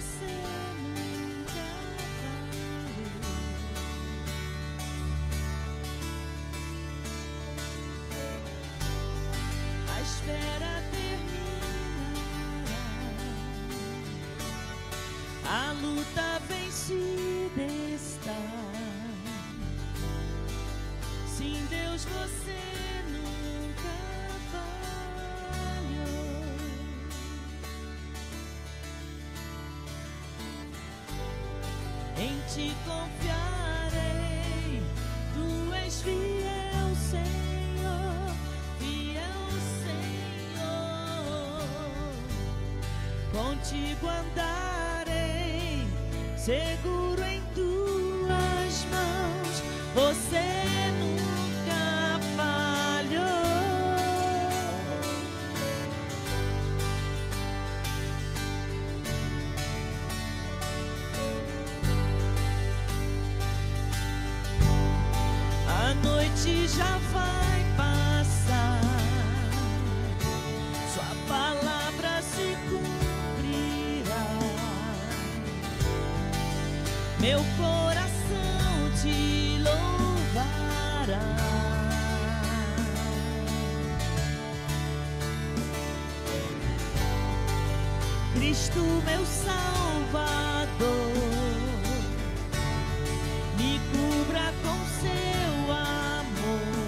você nunca falhou. A espera terminará, a luta vencida está. Sim, Deus, você nunca falhou. Em ti confiarei, tu és fiel, Senhor, fiel, Senhor. Contigo andarei, seguro em tuas mãos, você nunca falhou. A noite já vai passar, sua palavra se cumprirá. Meu coração te louvará. Cristo, meu Salvador, me cubra com seu amor.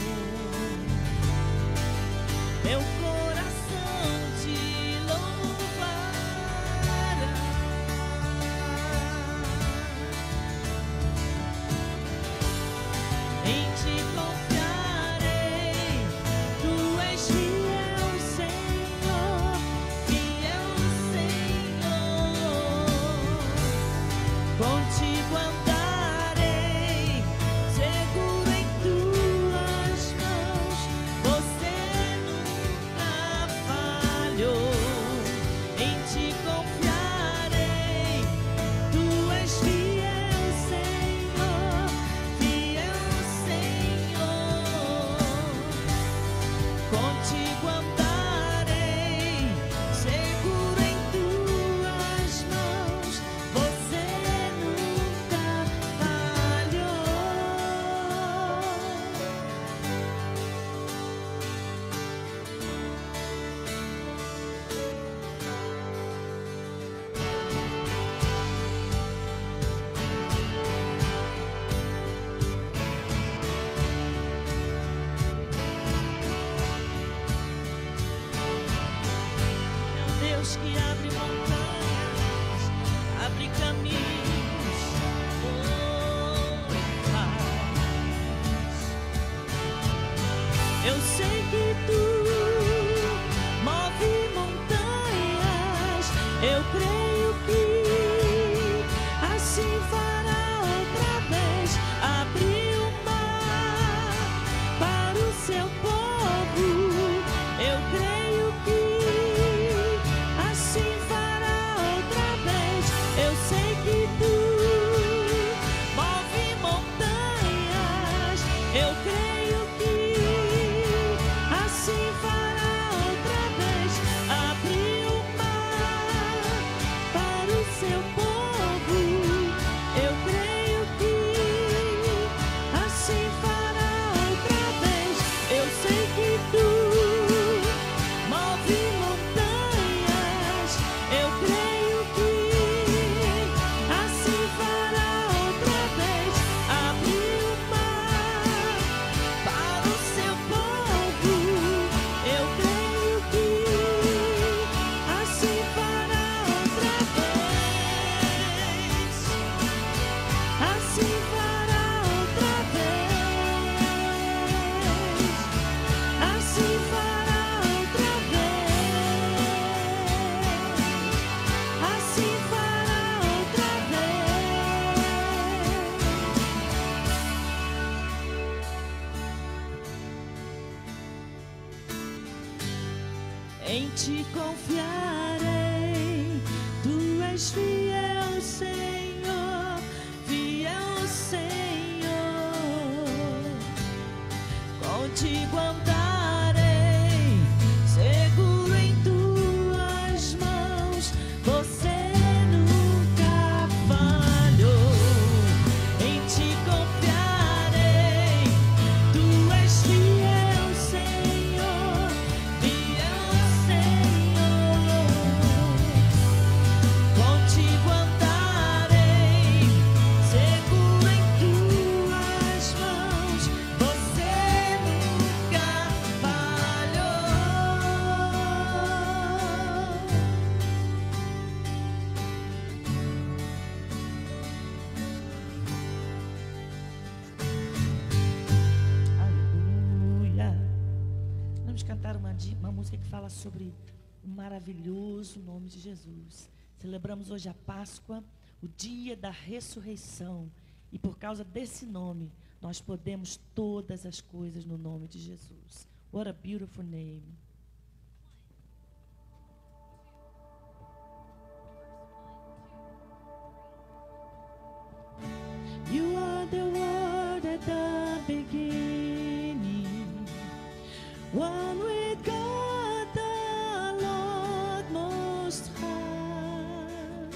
Meu coração te louvará. Em ti confiarei, tu és fiel, Senhor, fiel, Senhor. Contigo andarei, seguro em tuas mãos, você nunca falhou. Em ti confiarei, tu és fiel, Senhor, fiel, Senhor. Contigo andarei, seguro em tuas mãos, você nunca falhou. É um Deus que abre montanhas, abre caminhos, e faz. Eu sei que tu move montanhas, eu creio que assim fará outra vez. Abrir o mar para o seu povo, eu creio que assim fará outra vez. Eu sei que tu move montanhas, eu creio que assim fará outra vez. Abrir o mar para o seu povo, eu creio que assim fará outra vez. Eu sei que tu move montanhas, eu creio que assim fará outra vez. Abrir o mar para o seu povo, eu creio que assim fará outra vez. Assim fará outra vez. Assim fará outra vez. Assim fará outra vez. Em ti confiarei, tu és fiel, Senhor, fiel, Senhor. Contigo andarei, seguro em tuas mãos, você nunca cantar uma música que fala sobre o maravilhoso nome de Jesus. Celebramos hoje a Páscoa, o dia da ressurreição. E por causa desse nome, nós podemos todas as coisas no nome de Jesus. What a beautiful name. You are the word at the beginning, one with God the Lord Most High.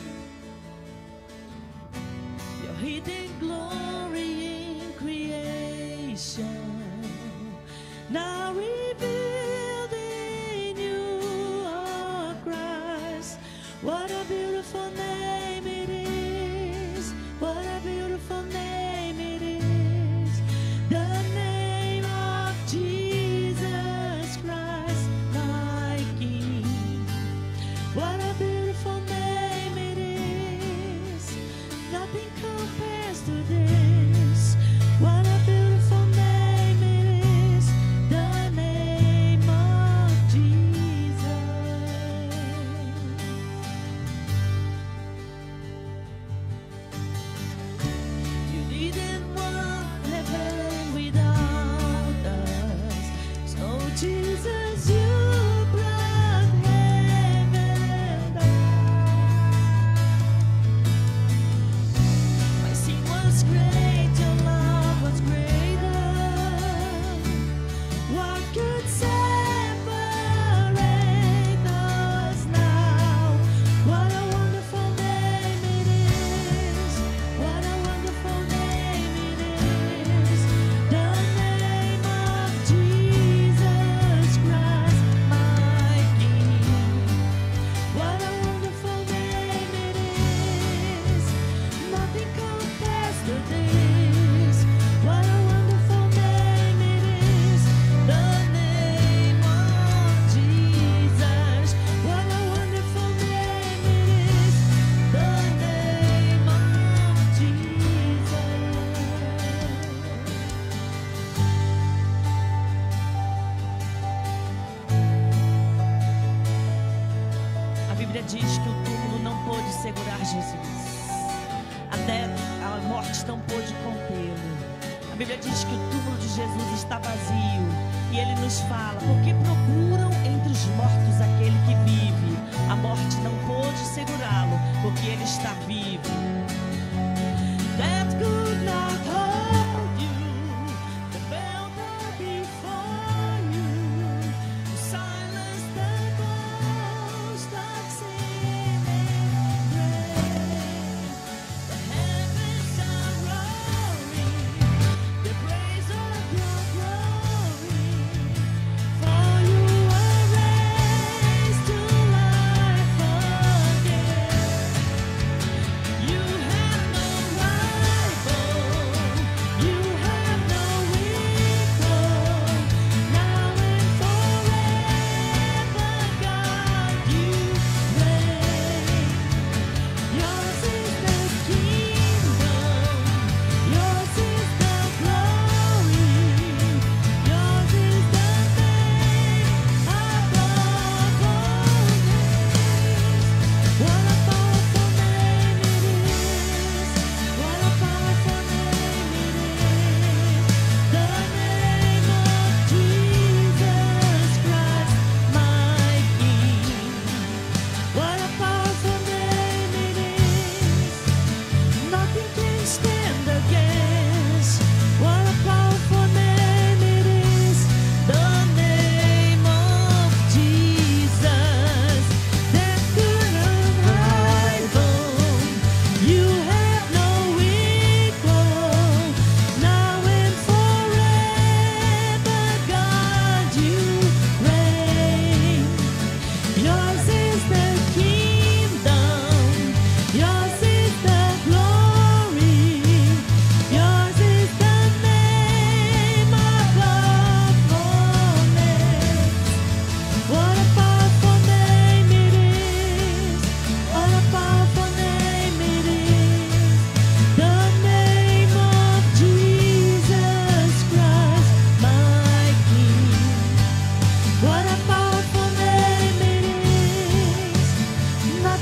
Your hidden glory in creation, now revealed in you, oh Christ. What a beautiful name it is. What a beautiful name it is. The name of Jesus Christ, my King. What a beautiful name it is. Nothing compares to this. What a beautiful name it is. The name of Jesus. You didn't want heaven without us, so Jesus, you brought heaven down. My sin was great, your love was greater. What could separate us now? What a wonderful name it is. What a wonderful name it is. The name of Jesus Christ, my King. What a wonderful name it is. Nothing compares to this. What a wonderful name it is. The name of Jesus. What a wonderful name it is. The name of Jesus. A Bíblia diz que o túmulo não pôde segurar Jesus. A morte não pôde contê-lo. A Bíblia diz que o túmulo de Jesus está vazio. E ele nos fala, porque procuram entre os mortos aquele que vive. A morte não pôde segurá-lo, porque ele está vivo. That could not hold you. The veil fell before you. You silenced the ghost of sin and grave. The heavens are roaring, the praise of your glory. For you were raised to life again. You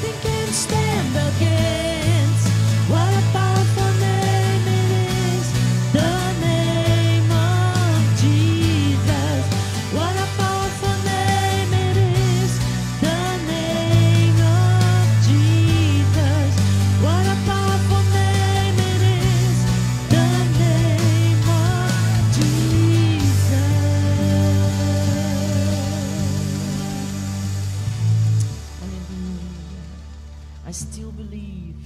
nothing can stand against. What a powerful name it is, the name of Jesus. What a powerful name it is, the name of Jesus. What a powerful name it is, the name of Jesus. I still believe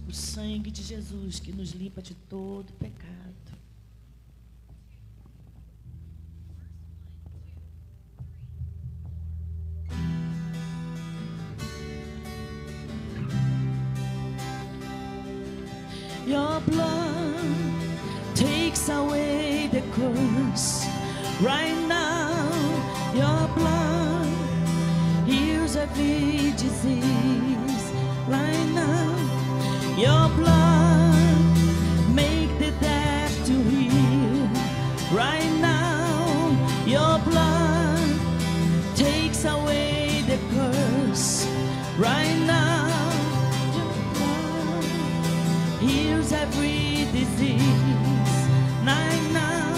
o sangue de Jesus que nos limpa de todo pecado. Your blood takes away the curse. Right now, your blood heals every disease. Right now, your blood make the deaf to hear. Right now, your blood takes away the curse. Right now, your blood heals every disease. Right now,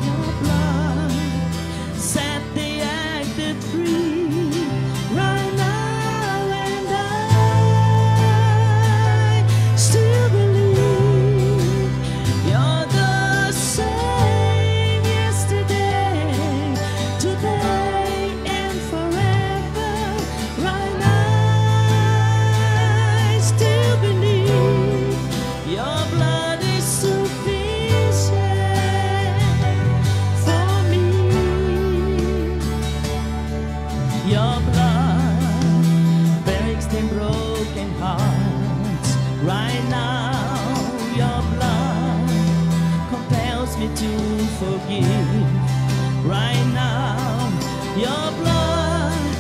your blood set the addicted free. Right now, and I still believe you're the same yesterday, today, and forever. Right now, I still believe your blood is sufficient for me. Your blood breaks the broken hearts. Right now, your blood compels me to forgive. Right now, your blood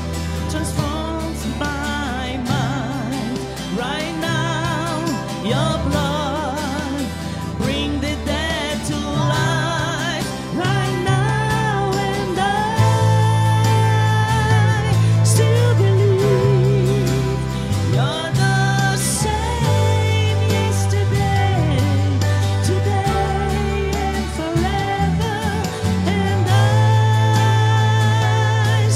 transforms my mind. Right now, your blood bring the dead to life. Right now, and I still believe you're the same yesterday, today, and forever. And I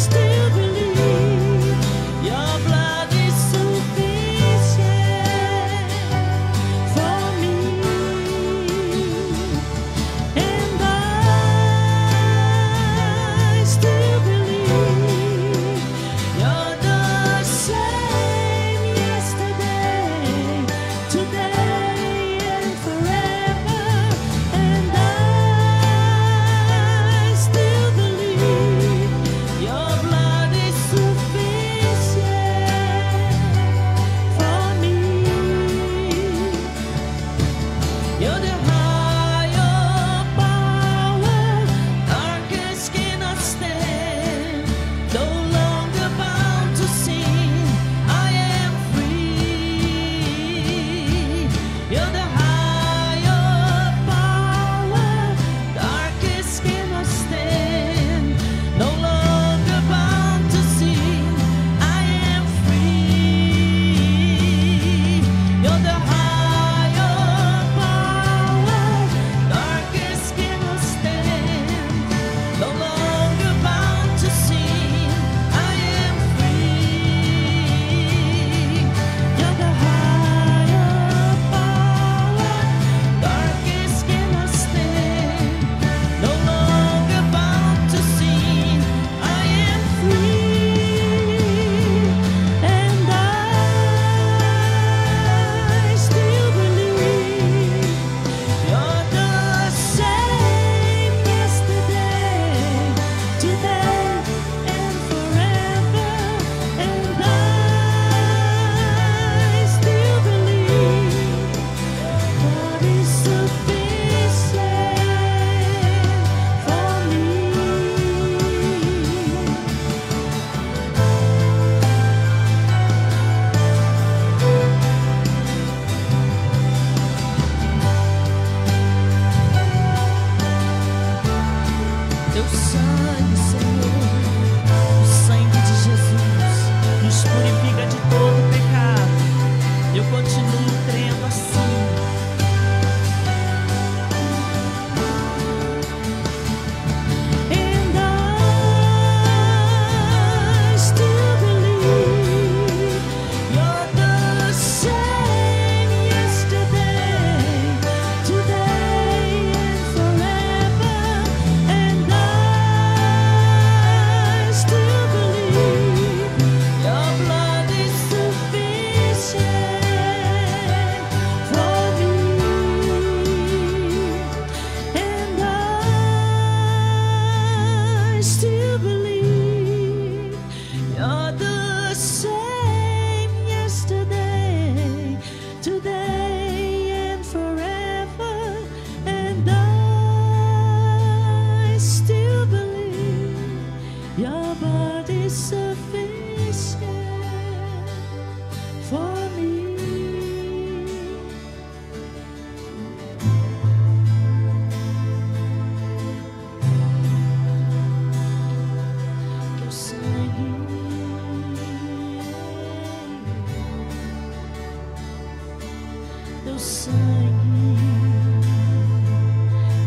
teu sangue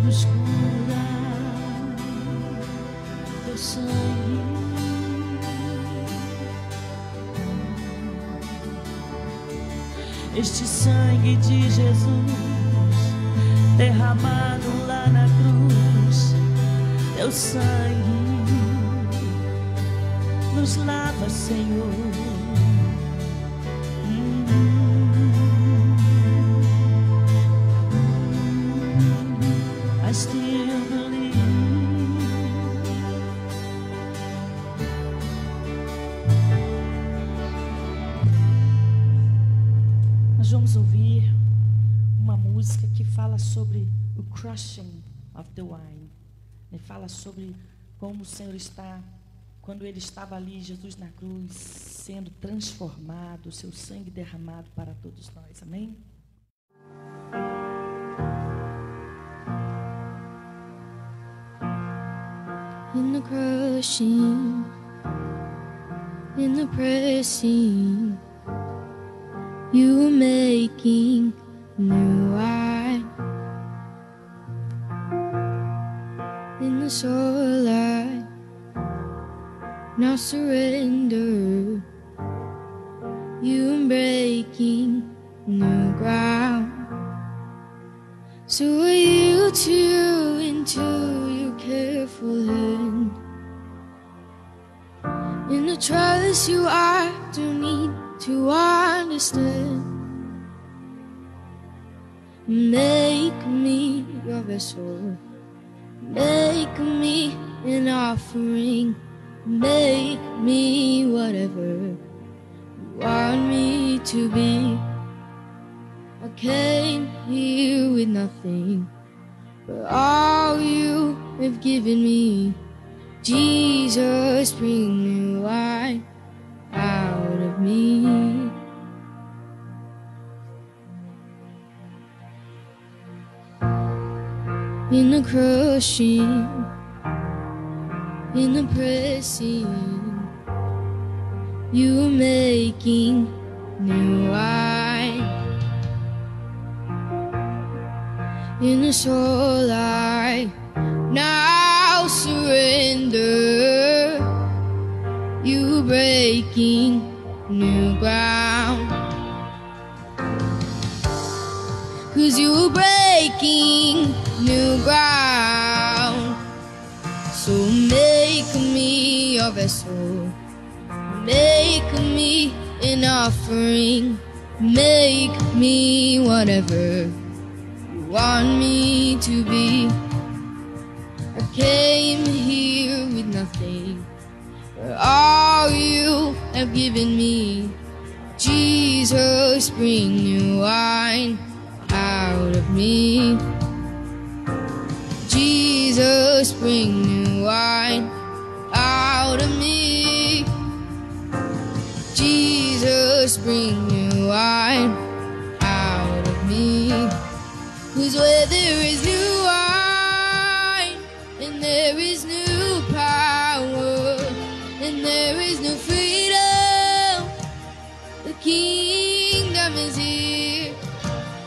nos cura, teu sangue. Este sangue de Jesus derramado lá na cruz, teu sangue nos lava, Senhor. I still believe. Nós vamos ouvir uma música que fala sobre o crushing of the wine. Ele fala sobre como o Senhor está, quando Ele estava ali, Jesus na cruz, sendo transformado, o seu sangue derramado para todos nós. Amém? In the crushing, in the pressing, you were making new wine. In the starlight, now surrender, you were breaking new ground. So I yield to you into your careful hand. In the trust you I don't need to understand. Make me your vessel, make me an offering, make me whatever you want me to be. I came here with nothing, but all you have given me. Jesus, bring new wine out of me. In the crushing, in the pressing, you were making new wine. In the starlight, now surrender, you breaking new ground. 'Cause you breaking new ground. So make me your vessel, make me an offering, make me whatever want me to be. I came here with nothing, but all you have given me. Jesus, bring new wine out of me. Jesus, bring new wine out of me. Jesus, bring new wine out of me. 'Cause where there is new wine, and there is new power, and there is new freedom, the kingdom is here.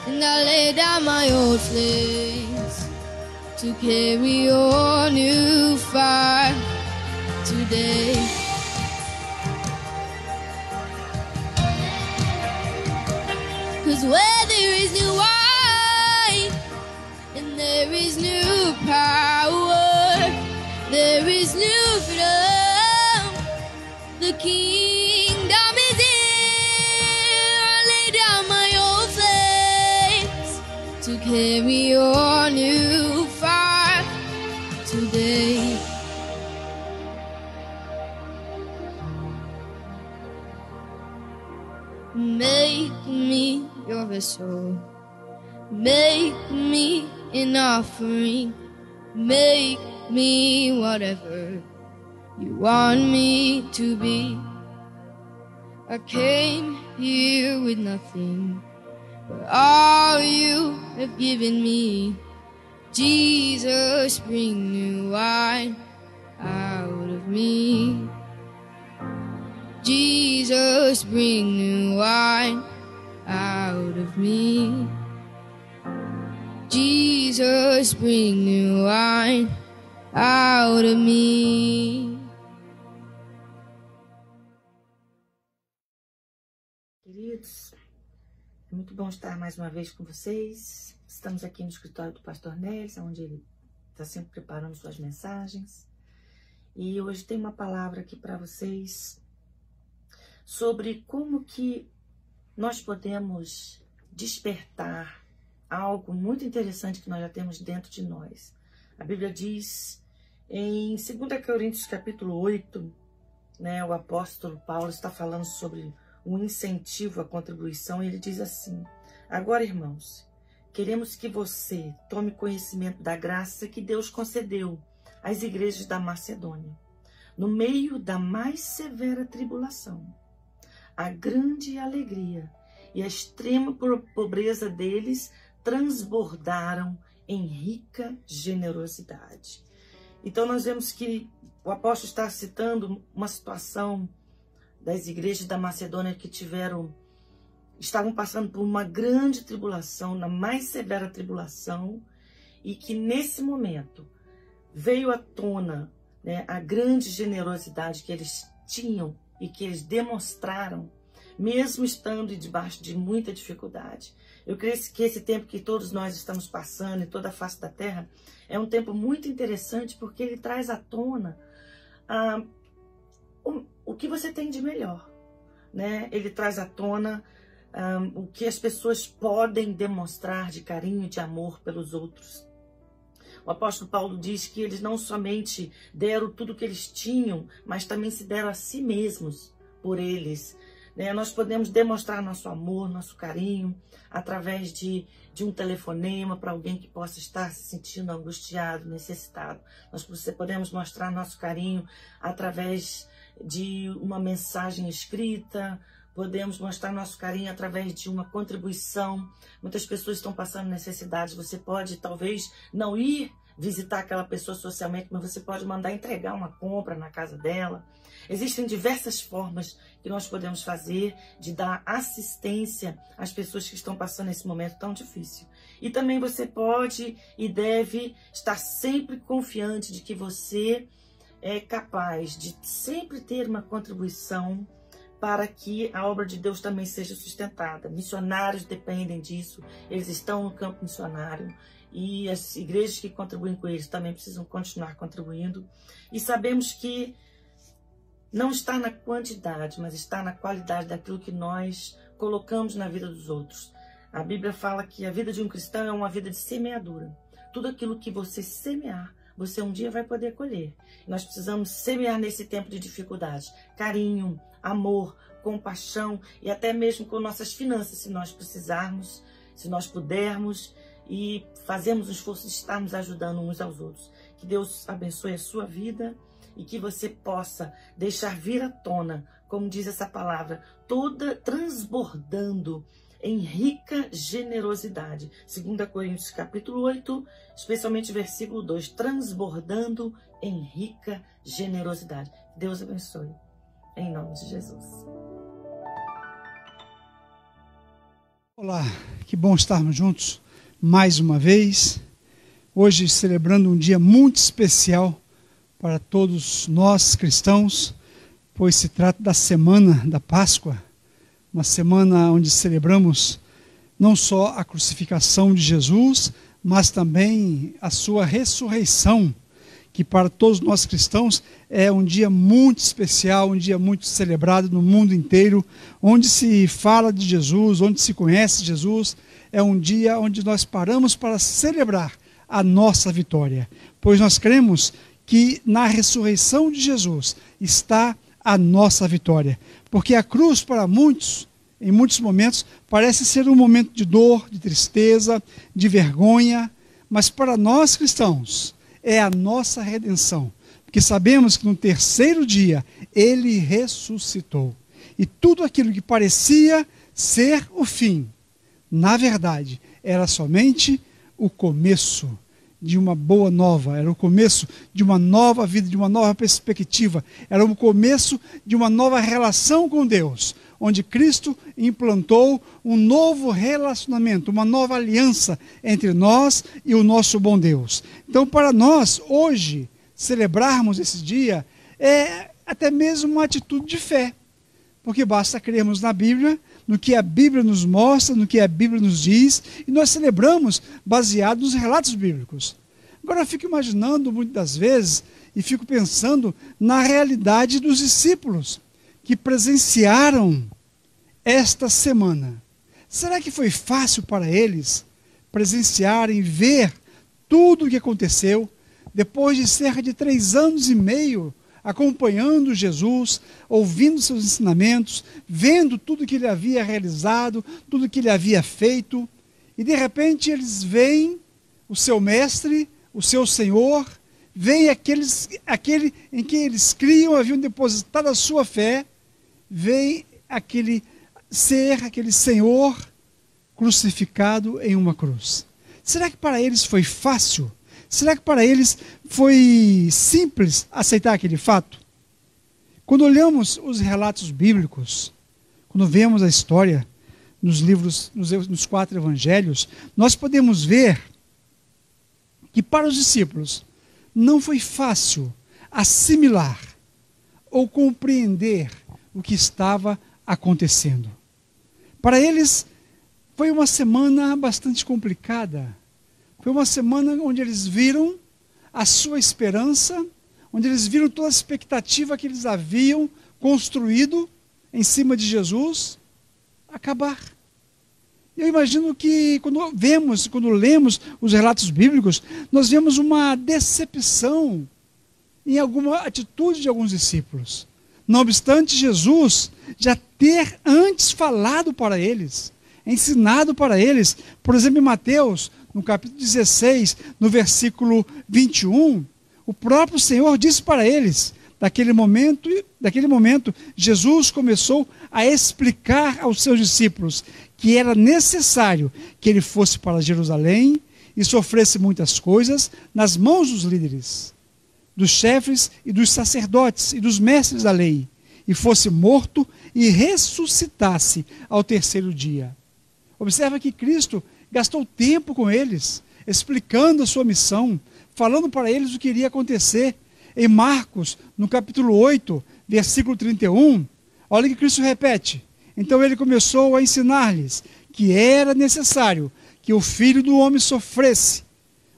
And I lay down my old flames to carry your new fire today. 'Cause where there is new wine, there is new power, there is new freedom, the kingdom is here. I lay down my old flames to carry your new fire today. Make me your vessel, make me an offering, make me whatever you want me to be. I came here with nothing, but all you have given me. Jesus, bring new wine out of me. Jesus, bring new wine out of me. Jesus, bring new wine out of me. Queridos, é muito bom estar mais uma vez com vocês. Estamos aqui no escritório do pastor Nélis, onde ele está sempre preparando suas mensagens. E hoje tem uma palavra aqui para vocês sobre como que nós podemos despertar algo muito interessante que nós já temos dentro de nós. A Bíblia diz em 2 Coríntios capítulo 8, o apóstolo Paulo está falando sobre um incentivo à contribuição, e ele diz assim: agora, irmãos, queremos que você tome conhecimento da graça que Deus concedeu às igrejas da Macedônia, no meio da mais severa tribulação. A grande alegria e a extrema pobreza deles transbordaram em rica generosidade. Então nós vemos que o apóstolo está citando uma situação das igrejas da Macedônia que estavam passando por uma grande tribulação, na mais severa tribulação, e que nesse momento veio à tona a grande generosidade que eles tinham e que eles demonstraram, mesmo estando debaixo de muita dificuldade. Eu creio que esse tempo que todos nós estamos passando, em toda a face da terra, é um tempo muito interessante, porque ele traz à tona o que você tem de melhor, Ele traz à tona o que as pessoas podem demonstrar de carinho e de amor pelos outros. O apóstolo Paulo diz que eles não somente deram tudo o que eles tinham, mas também se deram a si mesmos por eles. Nós podemos demonstrar nosso amor, nosso carinho, através de um telefonema para alguém que possa estar se sentindo angustiado, necessitado. Nós podemos mostrar nosso carinho através de uma mensagem escrita, podemos mostrar nosso carinho através de uma contribuição. Muitas pessoas estão passando necessidades. Você pode, talvez, não ir visitar aquela pessoa socialmente, mas você pode mandar entregar uma compra na casa dela. Existem diversas formas que nós podemos fazer de dar assistência às pessoas que estão passando esse momento tão difícil. E também você pode e deve estar sempre confiante de que você é capaz de sempre ter uma contribuição para que a obra de Deus também seja sustentada. Missionários dependem disso, eles estão no campo missionário, e as igrejas que contribuem com eles também precisam continuar contribuindo. E sabemos que não está na quantidade, mas está na qualidade daquilo que nós colocamos na vida dos outros. A Bíblia fala que a vida de um cristão é uma vida de semeadura. Tudo aquilo que você semear, você um dia vai poder colher. Nós precisamos semear nesse tempo de dificuldade carinho, amor, compaixão, e até mesmo com nossas finanças, se nós precisarmos, se nós pudermos, e fazemos o esforço de estarmos ajudando uns aos outros. Que Deus abençoe a sua vida e que você possa deixar vir à tona, como diz essa palavra, toda transbordando em rica generosidade. 2 Coríntios capítulo 8, especialmente versículo 2, transbordando em rica generosidade. Deus abençoe, em nome de Jesus. Olá, que bom estarmos juntos mais uma vez, hoje celebrando um dia muito especial para todos nós cristãos, pois se trata da semana da Páscoa, uma semana onde celebramos não só a crucificação de Jesus, mas também a sua ressurreição, que para todos nós cristãos é um dia muito especial, um dia muito celebrado no mundo inteiro, onde se fala de Jesus, onde se conhece Jesus. É um dia onde nós paramos para celebrar a nossa vitória, pois nós cremos que na ressurreição de Jesus está a nossa vitória, porque a cruz para muitos, em muitos momentos, parece ser um momento de dor, de tristeza, de vergonha, mas para nós cristãos é a nossa redenção, porque sabemos que no terceiro dia ele ressuscitou, e tudo aquilo que parecia ser o fim, na verdade, era somente o começo de uma boa nova, era o começo de uma nova vida, de uma nova perspectiva, era o começo de uma nova relação com Deus, onde Cristo implantou um novo relacionamento, uma nova aliança entre nós e o nosso bom Deus. Então, para nós, hoje, celebrarmos esse dia é até mesmo uma atitude de fé, porque basta crermos na Bíblia, no que a Bíblia nos mostra, no que a Bíblia nos diz, e nós celebramos baseado nos relatos bíblicos. Agora eu fico imaginando muitas das vezes e fico pensando na realidade dos discípulos que presenciaram esta semana. Será que foi fácil para eles presenciarem, ver tudo o que aconteceu depois de cerca de 3 anos e meio acompanhando Jesus, ouvindo seus ensinamentos, vendo tudo que ele havia realizado, tudo que ele havia feito, e de repente eles veem o seu mestre, o seu Senhor, veem aquele em quem eles criam, haviam depositado a sua fé, veem aquele ser, aquele Senhor crucificado em uma cruz. Será que para eles foi fácil? Será que para eles foi simples aceitar aquele fato? Quando olhamos os relatos bíblicos, quando vemos a história nos livros, nos 4 evangelhos, nós podemos ver que para os discípulos não foi fácil assimilar ou compreender o que estava acontecendo. Para eles foi uma semana bastante complicada. Foi uma semana onde eles viram a sua esperança, onde eles viram toda a expectativa que eles haviam construído em cima de Jesus acabar. Eu imagino que quando lemos os relatos bíblicos, nós vemos uma decepção em alguma atitude de alguns discípulos. Não obstante Jesus já ter antes falado para eles, ensinado para eles, por exemplo, em Mateus, no capítulo 16, no versículo 21, o próprio Senhor disse para eles, daquele momento, Jesus começou a explicar aos seus discípulos que era necessário que ele fosse para Jerusalém e sofresse muitas coisas nas mãos dos líderes, dos chefes e dos sacerdotes e dos mestres da lei, e fosse morto e ressuscitasse ao 3º dia. Observa que Cristo gastou tempo com eles, explicando a sua missão, falando para eles o que iria acontecer. Em Marcos, no capítulo 8, versículo 31, olha o que Cristo repete. Então ele começou a ensinar-lhes que era necessário que o Filho do Homem sofresse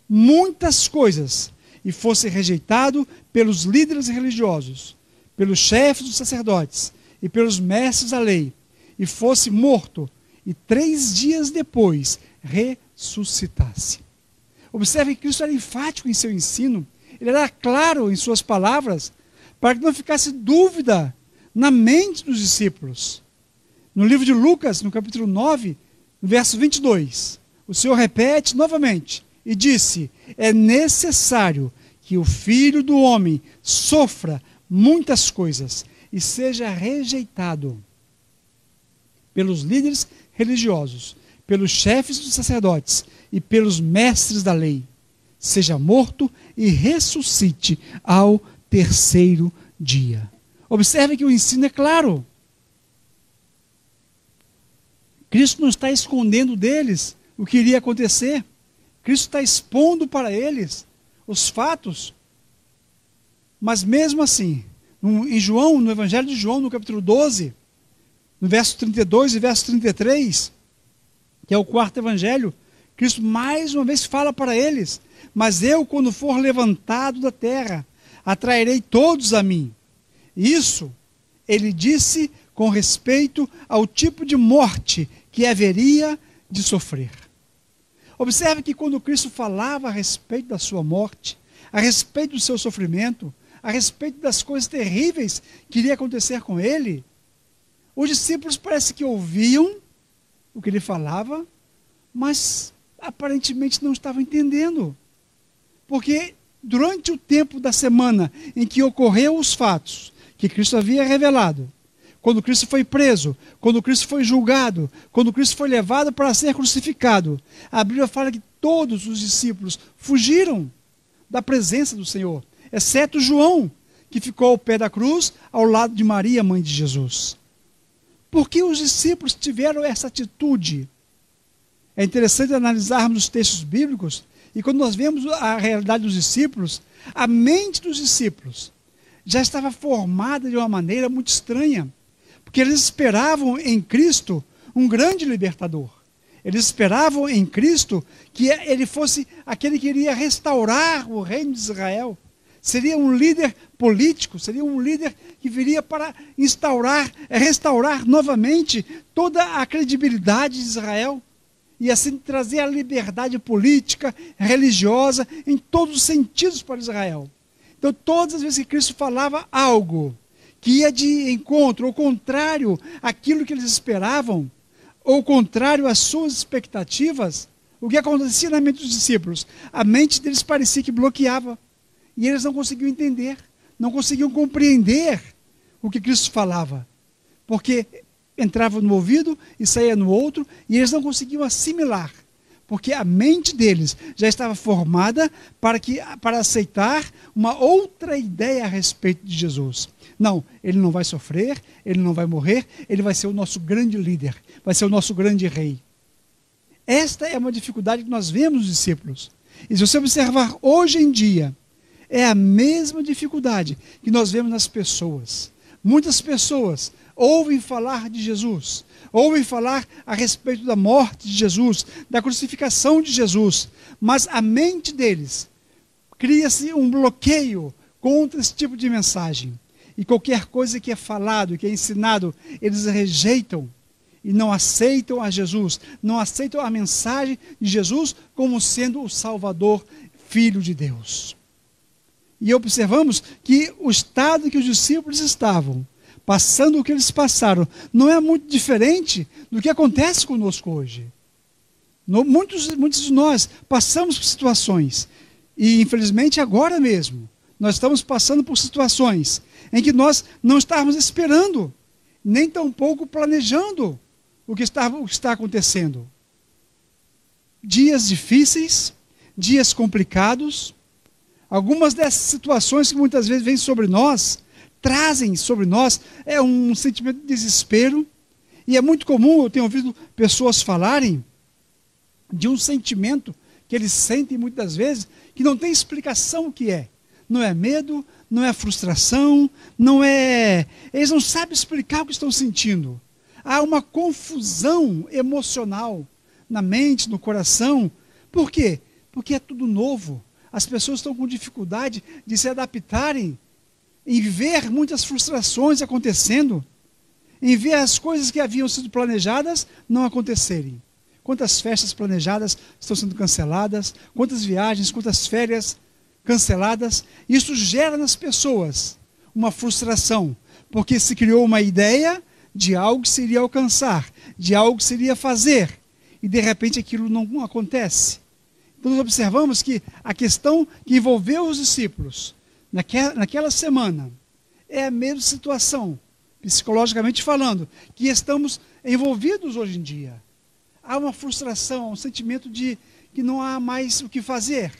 muitas coisas e fosse rejeitado pelos líderes religiosos, pelos chefes dos sacerdotes e pelos mestres da lei, e fosse morto e 3 dias depois ressuscitasse. Observe que Cristo era enfático em seu ensino, ele era claro em suas palavras, para que não ficasse dúvida na mente dos discípulos. No livro de Lucas, no capítulo 9, no verso 22, o Senhor repete novamente e disse: é necessário que o Filho do Homem sofra muitas coisas e seja rejeitado pelos líderes religiosos, pelos chefes dos sacerdotes e pelos mestres da lei, seja morto e ressuscite ao 3º dia. Observe que o ensino é claro. Cristo não está escondendo deles o que iria acontecer. Cristo está expondo para eles os fatos. Mas mesmo assim, em João, no Evangelho de João, no capítulo 12, no verso 32 e verso 33, que é o 4º evangelho, Cristo mais uma vez fala para eles: mas eu, quando for levantado da terra, atrairei todos a mim. Isso ele disse com respeito ao tipo de morte que haveria de sofrer. Observe que quando Cristo falava a respeito da sua morte, a respeito do seu sofrimento, a respeito das coisas terríveis que iria acontecer com ele, os discípulos parece que ouviam o que ele falava, mas aparentemente não estavam entendendo. Porque durante o tempo da semana em que ocorreu os fatos que Cristo havia revelado, quando Cristo foi preso, quando Cristo foi julgado, quando Cristo foi levado para ser crucificado, a Bíblia fala que todos os discípulos fugiram da presença do Senhor, exceto João, que ficou ao pé da cruz, ao lado de Maria, mãe de Jesus. Por que os discípulos tiveram essa atitude? É interessante analisarmos os textos bíblicos, e quando nós vemos a realidade dos discípulos, a mente dos discípulos já estava formada de uma maneira muito estranha, porque eles esperavam em Cristo um grande libertador. Eles esperavam em Cristo que ele fosse aquele que iria restaurar o reino de Israel. Seria um líder político, seria um líder que viria para restaurar novamente toda a credibilidade de Israel e assim trazer a liberdade política, religiosa, em todos os sentidos para Israel. Então, todas as vezes que Cristo falava algo que ia de encontro, ou contrário àquilo que eles esperavam, ou contrário às suas expectativas, o que acontecia na mente dos discípulos? A mente deles parecia que bloqueava. E eles não conseguiam entender, não conseguiam compreender o que Cristo falava. Porque entrava no ouvido e saía no outro, e eles não conseguiam assimilar. Porque a mente deles já estava formada para aceitar uma outra ideia a respeito de Jesus. Não, ele não vai sofrer, ele não vai morrer, ele vai ser o nosso grande líder, vai ser o nosso grande rei. Esta é uma dificuldade que nós vemos nos discípulos. E se você observar hoje em dia, é a mesma dificuldade que nós vemos nas pessoas. Muitas pessoas ouvem falar de Jesus, ouvem falar a respeito da morte de Jesus, da crucificação de Jesus, mas a mente deles cria-se um bloqueio contra esse tipo de mensagem. E qualquer coisa que é falado, que é ensinado, eles rejeitam e não aceitam a Jesus, não aceitam a mensagem de Jesus como sendo o Salvador, Filho de Deus. E observamos que o estado que os discípulos estavam, passando o que eles passaram, não é muito diferente do que acontece conosco hoje. Muitos de nós passamos por situações, e infelizmente agora mesmo, nós estamos passando por situações em que nós não estávamos esperando, nem tampouco planejando o que está acontecendo. Dias difíceis, dias complicados. Algumas dessas situações que muitas vezes vêm sobre nós, trazem sobre nós um sentimento de desespero. E é muito comum, eu tenho ouvido pessoas falarem de um sentimento que eles sentem muitas vezes, que não tem explicação o que é. Não é medo, não é frustração, eles não sabem explicar o que estão sentindo. Há uma confusão emocional na mente, no coração. Por quê? Porque é tudo novo. As pessoas estão com dificuldade de se adaptarem, em ver muitas frustrações acontecendo, em ver as coisas que haviam sido planejadas não acontecerem. Quantas festas planejadas estão sendo canceladas, quantas viagens, quantas férias canceladas. Isso gera nas pessoas uma frustração, porque se criou uma ideia de algo que se iria alcançar, de algo que se iria fazer, e de repente aquilo não acontece. Então nós observamos que a questão que envolveu os discípulos naquela semana é a mesma situação, psicologicamente falando, que estamos envolvidos hoje em dia. Há uma frustração, um sentimento de que não há mais o que fazer.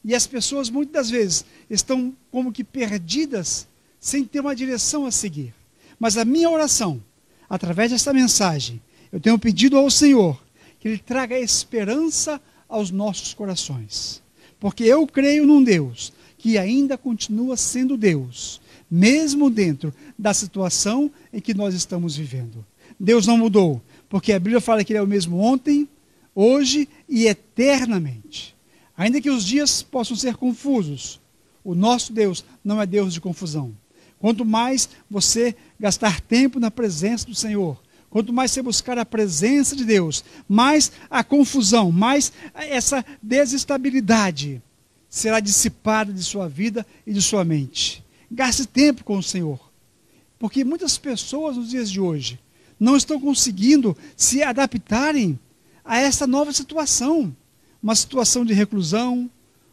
E as pessoas muitas das vezes estão como que perdidas, sem ter uma direção a seguir. Mas a minha oração, através dessa mensagem, eu tenho pedido ao Senhor que Ele traga esperança aos nossos corações. Porque eu creio num Deus que ainda continua sendo Deus, mesmo dentro da situação em que nós estamos vivendo. Deus não mudou, porque a Bíblia fala que Ele é o mesmo ontem, hoje e eternamente. Ainda que os dias possam ser confusos, o nosso Deus não é Deus de confusão. Quanto mais você gastar tempo na presença do Senhor, quanto mais você buscar a presença de Deus, mais a confusão, mais essa desestabilidade será dissipada de sua vida e de sua mente. Gaste tempo com o Senhor. Porque muitas pessoas nos dias de hoje não estão conseguindo se adaptarem a essa nova situação. Uma situação de reclusão,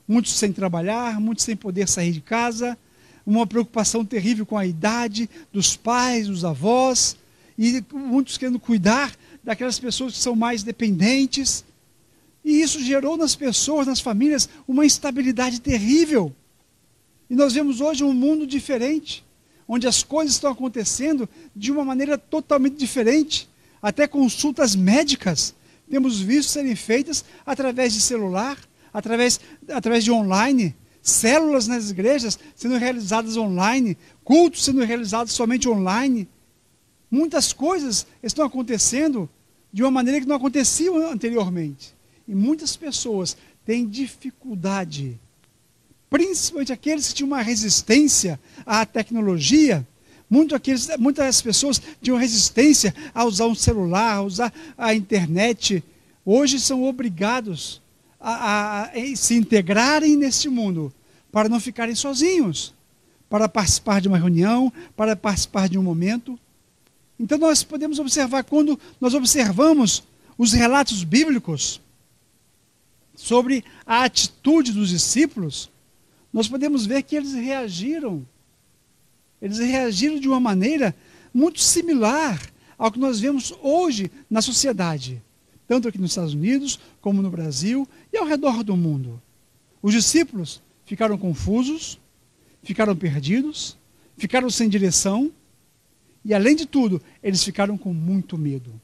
muitos sem trabalhar, muitos sem poder sair de casa, uma preocupação terrível com a idade dos pais, dos avós, e muitos querendo cuidar daquelas pessoas que são mais dependentes. E isso gerou nas pessoas, nas famílias, uma instabilidade terrível. E nós vemos hoje um mundo diferente, onde as coisas estão acontecendo de uma maneira totalmente diferente. Até consultas médicas temos visto serem feitas através de celular, através de online, células nas igrejas sendo realizadas online, cultos sendo realizados somente online. Muitas coisas estão acontecendo de uma maneira que não aconteciam anteriormente. E muitas pessoas têm dificuldade, principalmente aqueles que tinham uma resistência à tecnologia. Muitas pessoas tinham resistência a usar um celular, a usar a internet. Hoje são obrigados a se integrarem neste mundo para não ficarem sozinhos, para participar de uma reunião, para participar de um momento. Então nós podemos observar, quando nós observamos os relatos bíblicos sobre a atitude dos discípulos, nós podemos ver que eles reagiram de uma maneira muito similar ao que nós vemos hoje na sociedade, tanto aqui nos Estados Unidos, como no Brasil e ao redor do mundo. Os discípulos ficaram confusos, ficaram perdidos, ficaram sem direção e, além de tudo, eles ficaram com muito medo.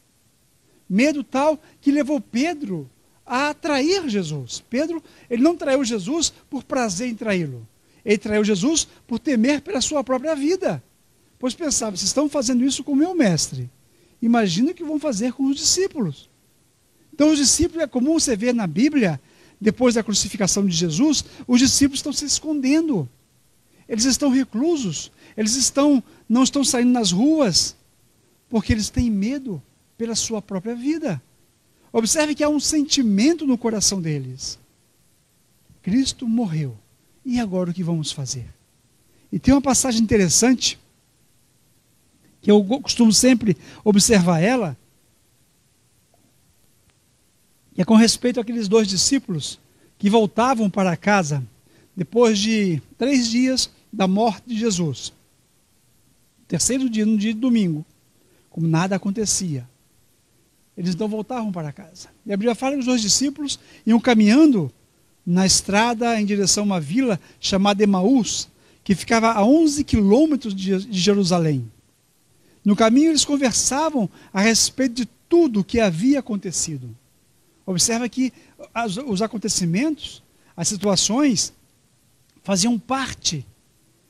Medo tal que levou Pedro a trair Jesus. Pedro, ele não traiu Jesus por prazer em traí-lo. Ele traiu Jesus por temer pela sua própria vida. Pois pensava, vocês estão fazendo isso com o meu mestre. Imagina o que vão fazer com os discípulos. Então os discípulos, é comum você ver na Bíblia, depois da crucificação de Jesus, os discípulos estão se escondendo. Eles estão reclusos. Não estão saindo nas ruas, porque eles têm medo pela sua própria vida. Observe que há um sentimento no coração deles. Cristo morreu. E agora o que vamos fazer? E tem uma passagem interessante, que eu costumo sempre observar ela, que é com respeito àqueles 2 discípulos que voltavam para casa depois de 3 dias da morte de Jesus. Terceiro dia, no dia de domingo, como nada acontecia. Eles então voltavam para casa. E a Bíblia fala que os 2 discípulos iam caminhando na estrada em direção a uma vila chamada Emaús, que ficava a 11 quilômetros de Jerusalém. No caminho eles conversavam a respeito de tudo o que havia acontecido. Observa que os acontecimentos, as situações, faziam parte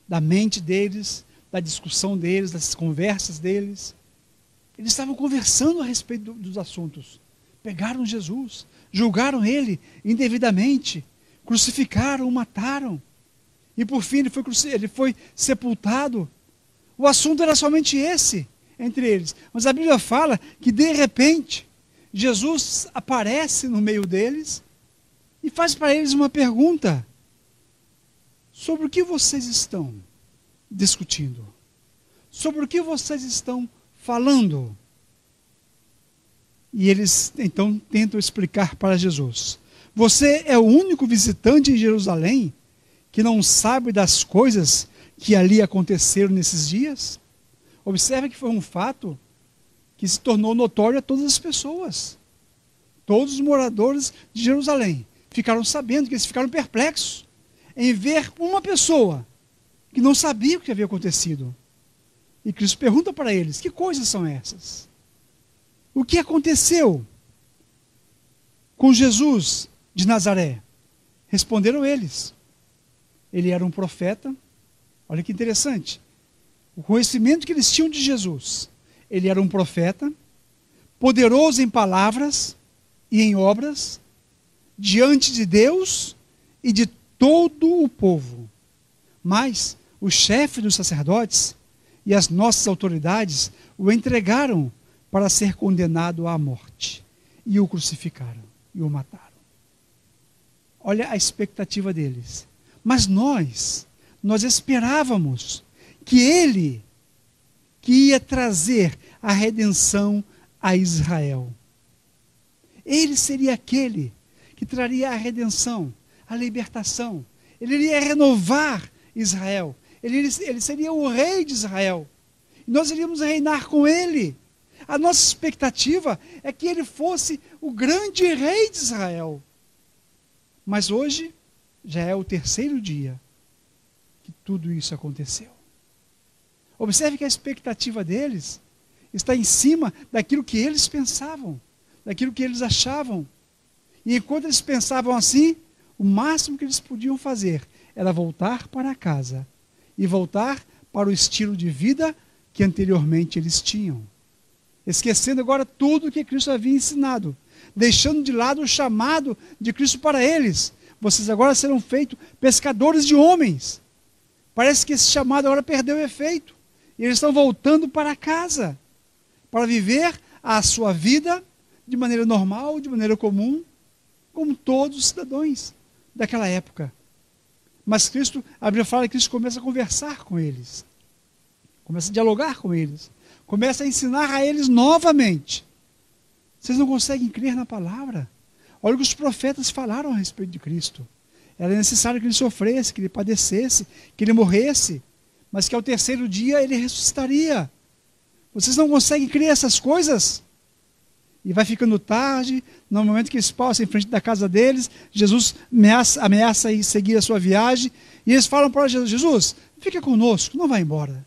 da mente deles, da discussão deles, das conversas deles. Eles estavam conversando a respeito dos assuntos. Pegaram Jesus, julgaram ele indevidamente, crucificaram, o mataram. E por fim ele foi sepultado. O assunto era somente esse entre eles. Mas a Bíblia fala que de repente Jesus aparece no meio deles e faz para eles uma pergunta: sobre o que vocês estão discutindo? Sobre o que vocês estão falando? E eles então tentam explicar para Jesus: você é o único visitante em Jerusalém que não sabe das coisas que ali aconteceram nesses dias? Observe que foi um fato que se tornou notório a todas as pessoas. Todos os moradores de Jerusalém ficaram sabendo, que eles ficaram perplexos em ver uma pessoa que não sabia o que havia acontecido. E Cristo pergunta para eles: que coisas são essas? O que aconteceu com Jesus de Nazaré? Responderam eles: ele era um profeta. Olha que interessante. O conhecimento que eles tinham de Jesus: ele era um profeta, poderoso em palavras e em obras, diante de Deus e de todo o povo. Mas o chefe dos sacerdotes e as nossas autoridades o entregaram para ser condenado à morte, e o crucificaram e o mataram. Olha a expectativa deles. Mas nós esperávamos que ele, que ia trazer a redenção a Israel. Ele seria aquele que traria a redenção, a libertação. Ele iria renovar Israel. Ele seria o rei de Israel. E nós iríamos reinar com ele. A nossa expectativa é que ele fosse o grande rei de Israel. Mas hoje já é o 3º dia que tudo isso aconteceu. Observe que a expectativa deles está em cima daquilo que eles pensavam, daquilo que eles achavam. E enquanto eles pensavam assim, o máximo que eles podiam fazer era voltar para casa e voltar para o estilo de vida que anteriormente eles tinham. Esquecendo agora tudo o que Cristo havia ensinado, deixando de lado o chamado de Cristo para eles. Vocês agora serão feitos pescadores de homens. Parece que esse chamado agora perdeu efeito. E eles estão voltando para casa, para viver a sua vida de maneira normal, de maneira comum, como todos os cidadãos daquela época. Mas Cristo, a Bíblia fala que Cristo começa a conversar com eles, começa a dialogar com eles, começa a ensinar a eles novamente. Vocês não conseguem crer na palavra? Olha o que os profetas falaram a respeito de Cristo. Era necessário que ele sofresse, que ele padecesse, que ele morresse, mas que ao terceiro dia ele ressuscitaria. Vocês não conseguem crer essas coisas? E vai ficando tarde, no momento que eles passam em frente da casa deles, Jesus ameaça ir seguir a sua viagem, e eles falam para Jesus: Jesus, fica conosco, não vai embora.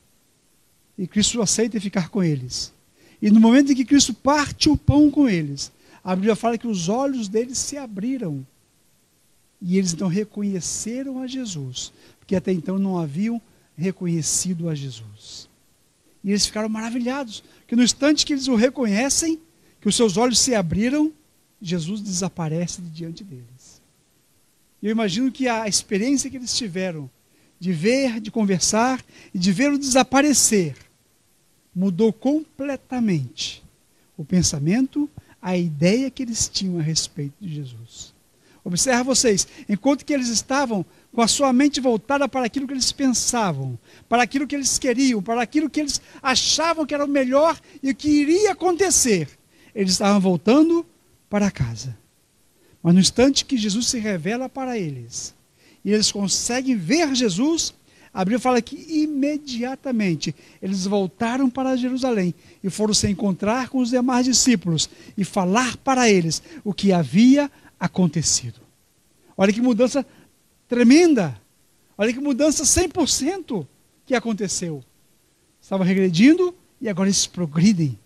E Cristo aceita ficar com eles. E no momento em que Cristo parte o pão com eles, a Bíblia fala que os olhos deles se abriram. E eles então reconheceram a Jesus, porque até então não haviam reconhecido a Jesus. E eles ficaram maravilhados, que no instante que eles o reconhecem, que os seus olhos se abriram, Jesus desaparece de diante deles. E eu imagino que a experiência que eles tiveram de ver, de conversar e de vê-lo desaparecer, mudou completamente o pensamento, a ideia que eles tinham a respeito de Jesus. Observe vocês, enquanto que eles estavam com a sua mente voltada para aquilo que eles pensavam, para aquilo que eles queriam, para aquilo que eles achavam que era o melhor e o que iria acontecer, eles estavam voltando para casa. Mas no instante que Jesus se revela para eles, e eles conseguem ver Jesus, a Bíblia fala que imediatamente eles voltaram para Jerusalém e foram se encontrar com os demais discípulos e falar para eles o que havia acontecido. Olha que mudança tremenda, olha que mudança 100% que aconteceu. Estava regredindo e agora eles progridem.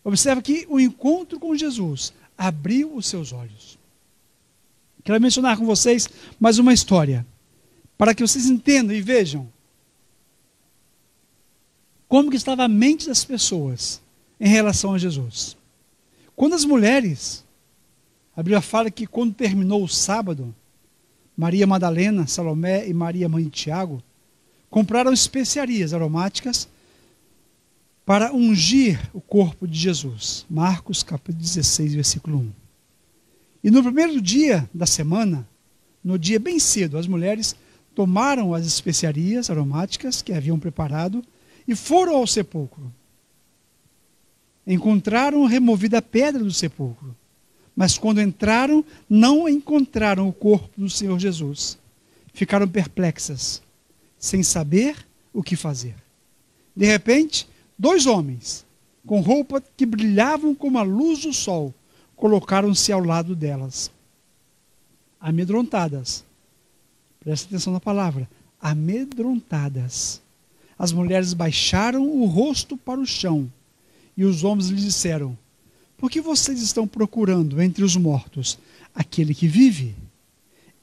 Observa que o encontro com Jesus abriu os seus olhos. Quero mencionar com vocês mais uma história, para que vocês entendam e vejam como que estava a mente das pessoas em relação a Jesus. Quando as mulheres, a Bíblia fala que quando terminou o sábado, Maria Madalena, Salomé e Maria, mãe de Tiago, compraram especiarias aromáticas para ungir o corpo de Jesus. Marcos capítulo 16, versículo 1. E no primeiro dia da semana, no dia bem cedo, as mulheres tomaram as especiarias aromáticas que haviam preparado e foram ao sepulcro. Encontraram removida a pedra do sepulcro, mas quando entraram, não encontraram o corpo do Senhor Jesus. Ficaram perplexas, sem saber o que fazer. De repente, 2 homens, com roupas que brilhavam como a luz do sol, colocaram-se ao lado delas. Amedrontadas. Presta atenção na palavra. Amedrontadas. As mulheres baixaram o rosto para o chão, e os homens lhes disseram: por que vocês estão procurando entre os mortos aquele que vive?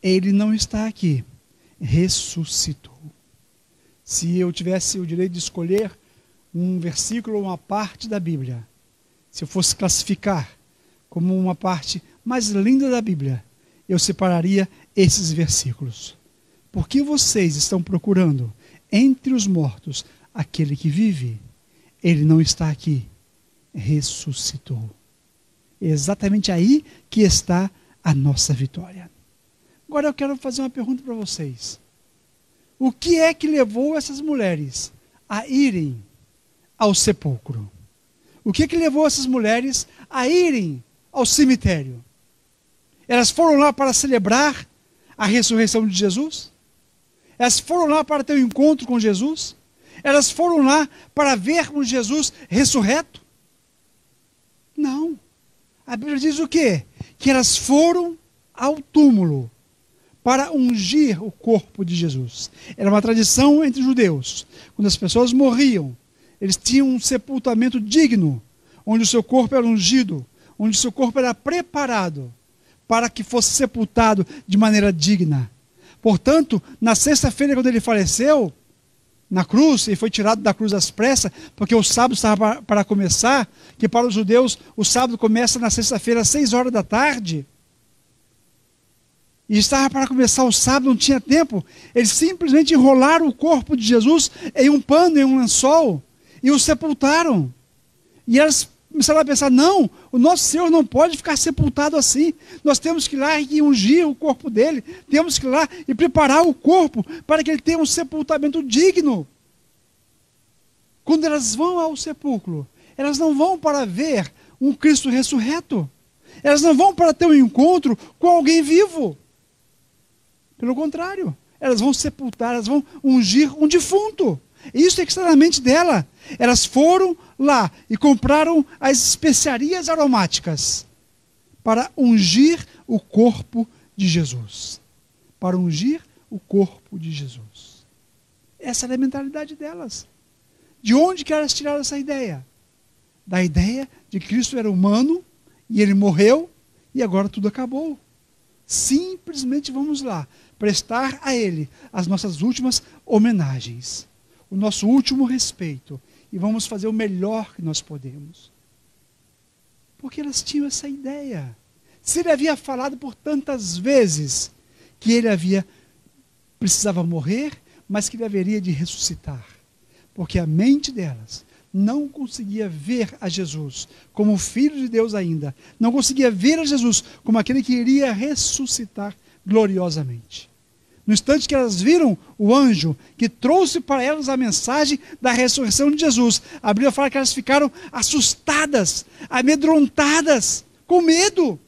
Ele não está aqui, ressuscitou. Se eu tivesse o direito de escolher um versículo ou uma parte da Bíblia, se eu fosse classificar como uma parte mais linda da Bíblia, eu separaria esses versículos. Por que vocês estão procurando entre os mortos aquele que vive? Ele não está aqui, ressuscitou. É exatamente aí que está a nossa vitória. Agora eu quero fazer uma pergunta para vocês. O que é que levou essas mulheres a irem ao sepulcro? O que é que levou essas mulheres a irem ao cemitério? Elas foram lá para celebrar a ressurreição de Jesus? Elas foram lá para ter um encontro com Jesus? Elas foram lá para ver com Jesus ressurreto? Não. A Bíblia diz o quê? Que elas foram ao túmulo para ungir o corpo de Jesus. Era uma tradição entre os judeus. Quando as pessoas morriam, eles tinham um sepultamento digno, onde o seu corpo era ungido, onde o seu corpo era preparado para que fosse sepultado de maneira digna. Portanto, na sexta-feira, quando ele faleceu, na cruz, e foi tirado da cruz às pressas, porque o sábado estava para começar, que para os judeus o sábado começa na sexta-feira às 6 horas da tarde, e estava para começar o sábado, não tinha tempo, eles simplesmente enrolaram o corpo de Jesus em um pano, em um lençol, e o sepultaram. E elas começaram a pensar, não, o nosso Senhor não pode ficar sepultado assim, nós temos que ir lá e ungir o corpo dele, temos que ir lá e preparar o corpo para que ele tenha um sepultamento digno. Quando elas vão ao sepulcro, elas não vão para ver um Cristo ressurreto, elas não vão para ter um encontro com alguém vivo. Pelo contrário, elas vão sepultar, elas vão ungir um defunto. Isso é extremamente dela. Elas foram lá e compraram as especiarias aromáticas para ungir o corpo de Jesus. Para ungir o corpo de Jesus. Essa era a mentalidade delas. De onde que elas tiraram essa ideia? Da ideia de que Cristo era humano e ele morreu e agora tudo acabou. Simplesmente vamos lá prestar a ele as nossas últimas homenagens, o nosso último respeito, e vamos fazer o melhor que nós podemos. Porque elas tinham essa ideia. Se ele havia falado por tantas vezes que ele precisava morrer, mas que ele haveria de ressuscitar. Porque a mente delas não conseguia ver a Jesus como o Filho de Deus ainda. Não conseguia ver a Jesus como aquele que iria ressuscitar gloriosamente. No instante que elas viram o anjo que trouxe para elas a mensagem da ressurreição de Jesus, a Bíblia fala que elas ficaram assustadas, amedrontadas, com medo.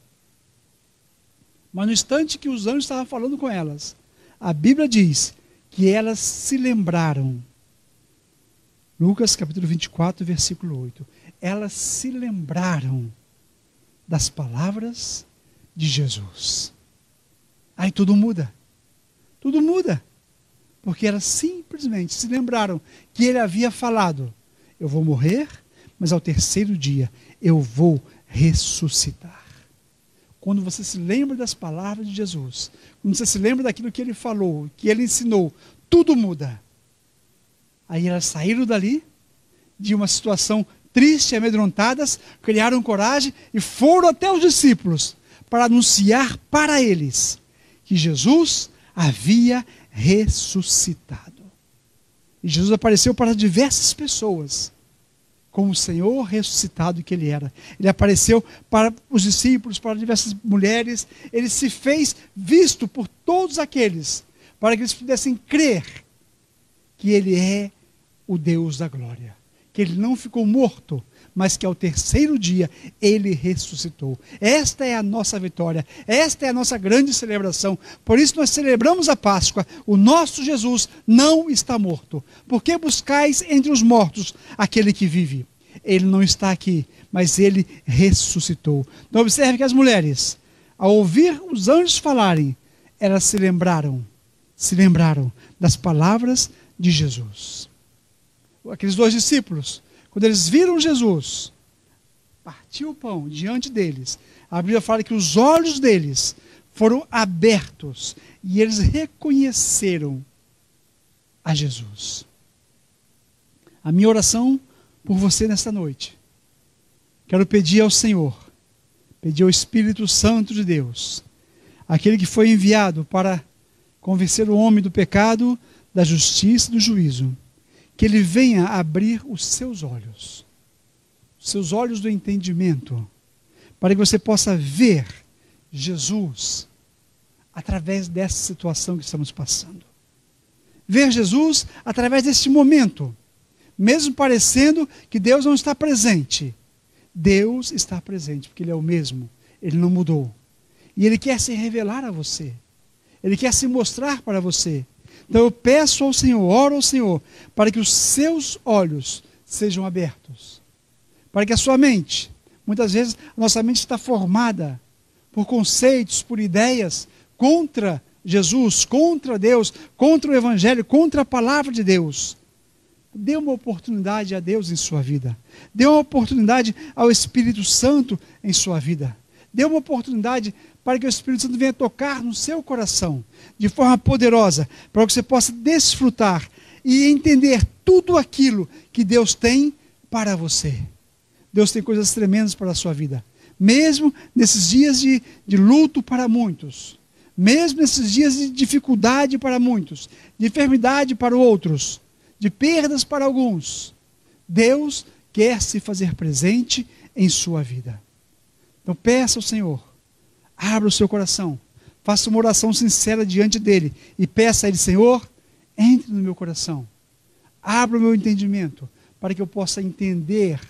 Mas no instante que os anjos estavam falando com elas, a Bíblia diz que elas se lembraram. Lucas capítulo 24, versículo 8. Elas se lembraram das palavras de Jesus. Aí tudo muda. Tudo muda. Porque elas simplesmente se lembraram que ele havia falado: eu vou morrer, mas ao terceiro dia eu vou ressuscitar. Quando você se lembra das palavras de Jesus, quando você se lembra daquilo que ele falou, que ele ensinou, tudo muda. Aí elas saíram dali, de uma situação triste, amedrontadas, criaram coragem e foram até os discípulos para anunciar para eles que Jesus havia ressuscitado. E Jesus apareceu para diversas pessoas, como o Senhor ressuscitado que ele era. Ele apareceu para os discípulos, para diversas mulheres. Ele se fez visto por todos aqueles, para que eles pudessem crer que ele é o Deus da glória, que ele não ficou morto, mas que ao terceiro dia ele ressuscitou. Esta é a nossa vitória, esta é a nossa grande celebração. Por isso nós celebramos a Páscoa. O nosso Jesus não está morto. Por que buscais entre os mortos aquele que vive? Ele não está aqui, mas ele ressuscitou. Então observe que as mulheres, ao ouvir os anjos falarem, elas se lembraram das palavras de Jesus. Aqueles dois discípulos, quando eles viram Jesus partiu o pão diante deles, a Bíblia fala que os olhos deles foram abertos e eles reconheceram a Jesus. A minha oração por você nesta noite, quero pedir ao Senhor, pedir ao Espírito Santo de Deus, aquele que foi enviado para convencer o homem do pecado, da justiça e do juízo, que ele venha abrir os seus olhos do entendimento, para que você possa ver Jesus através dessa situação que estamos passando. Ver Jesus através deste momento, mesmo parecendo que Deus não está presente. Deus está presente, porque ele é o mesmo, ele não mudou. E ele quer se revelar a você, ele quer se mostrar para você. Então eu peço ao Senhor, oro ao Senhor, para que os seus olhos sejam abertos. Para que a sua mente, muitas vezes a nossa mente está formada por conceitos, por ideias contra Jesus, contra Deus, contra o Evangelho, contra a palavra de Deus. Dê uma oportunidade a Deus em sua vida. Dê uma oportunidade ao Espírito Santo em sua vida. Dê uma oportunidade para que o Espírito Santo venha tocar no seu coração de forma poderosa, para que você possa desfrutar e entender tudo aquilo que Deus tem para você. Deus tem coisas tremendas para a sua vida. Mesmo nesses dias de luto para muitos, mesmo nesses dias de dificuldade para muitos, de enfermidade para outros, de perdas para alguns, Deus quer se fazer presente em sua vida. Então peça ao Senhor, abra o seu coração, faça uma oração sincera diante dele e peça a ele: Senhor, entre no meu coração, abra o meu entendimento para que eu possa entender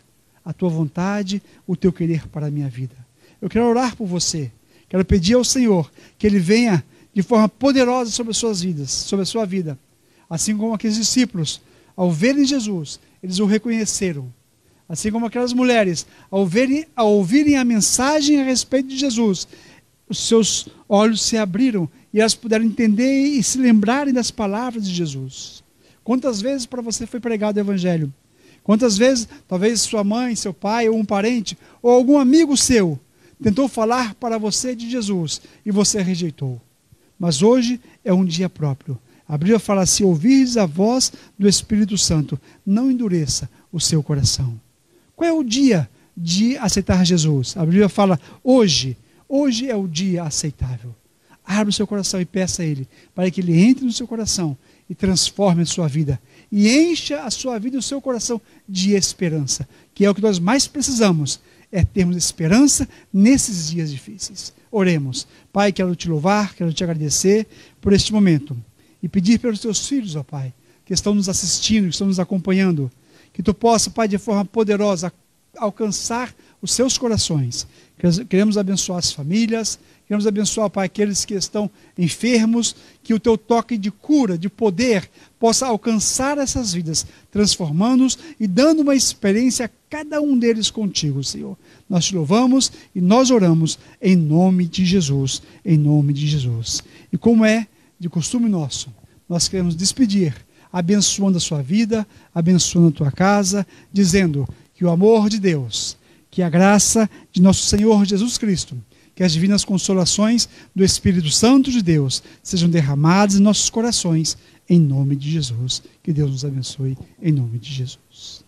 a tua vontade, o teu querer para a minha vida. Eu quero orar por você, quero pedir ao Senhor que ele venha de forma poderosa sobre as suas vidas, sobre a sua vida. Assim como aqueles discípulos, ao verem Jesus, eles o reconheceram. Assim como aquelas mulheres, ao ouvirem a mensagem a respeito de Jesus, os seus olhos se abriram e elas puderam entender e se lembrarem das palavras de Jesus. Quantas vezes para você foi pregado o Evangelho? Quantas vezes, talvez sua mãe, seu pai, ou um parente, ou algum amigo seu, tentou falar para você de Jesus e você rejeitou? Mas hoje é um dia próprio. A Bíblia fala: se ouvires a voz do Espírito Santo, não endureça o seu coração. Qual é o dia de aceitar Jesus? A Bíblia fala: hoje é o dia aceitável. Abra o seu coração e peça a Ele, para que Ele entre no seu coração e transforme a sua vida. E encha a sua vida e o seu coração de esperança, que é o que nós mais precisamos, é termos esperança nesses dias difíceis. Oremos. Pai, quero te louvar, quero te agradecer por este momento e pedir pelos teus filhos, ó Pai, que estão nos assistindo, que estão nos acompanhando, que tu possa, Pai, de forma poderosa alcançar os seus corações. Queremos abençoar as famílias, queremos abençoar, Pai, aqueles que estão enfermos, que o teu toque de cura, de poder, possa alcançar essas vidas, transformando-os e dando uma experiência a cada um deles contigo, Senhor. Nós te louvamos e nós oramos em nome de Jesus, em nome de Jesus. E como é de costume nosso, nós queremos despedir, abençoando a sua vida, abençoando a tua casa, dizendo que o amor de Deus, que a graça de nosso Senhor Jesus Cristo, que as divinas consolações do Espírito Santo de Deus sejam derramadas em nossos corações, em nome de Jesus. Que Deus nos abençoe, em nome de Jesus.